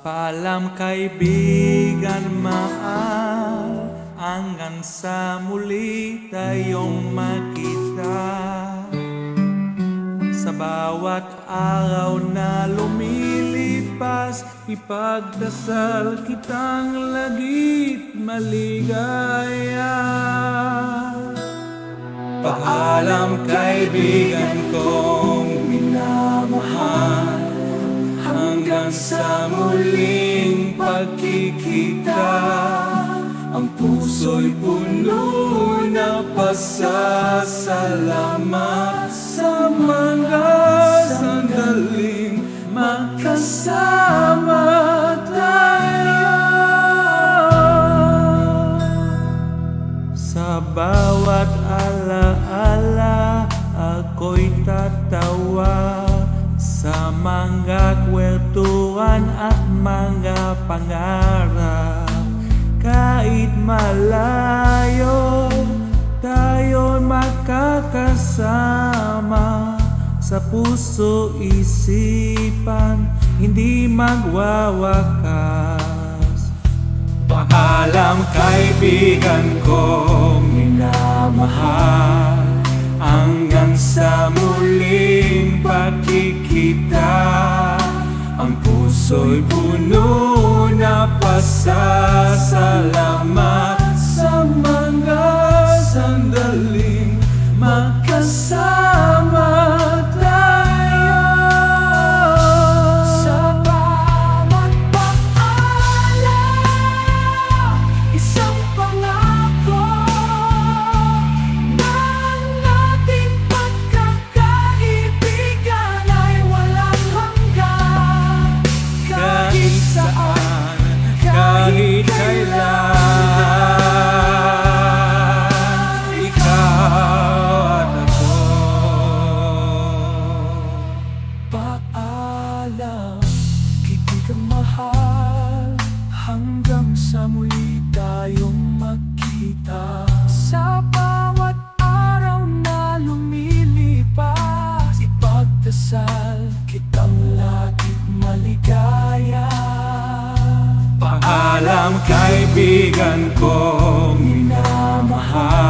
Paalam kaibigan mahal, hanggang sa muli tayong makita. Sa bawat araw na lumilipas, ipagdasal kitang lagit maligaya. Paalam kaibigan kong minamahal, hanggang sa muling pagkikita. Ang puso'y puno na pasasalamat sa mga sandaling magkasama tayo. Sa bawat alaala ako'y tatawa, sa mga kwertuhan at mga pangarap. Kahit malayo, tayo'y makakasama. Sa puso isipan, hindi magwawakas. Paalam kaibigan kong minamahal, hanggang sa muling pagkikita. Ang puso'y puno na pasasalamat sa mga sandaling magkasama tayo. Sa bawat pag-alala, isang pangako na ang ating pagkakaibigan ay walang hanggan. Kahit saan, kahit kailan, ikaw at ako. Paalam, kaibigang mahal, hanggang sa muli tayong magkita. Sa bawat araw na lumilipas, ipagdasal kitang laging maligaya. Paalam kaibigan kong minamahal,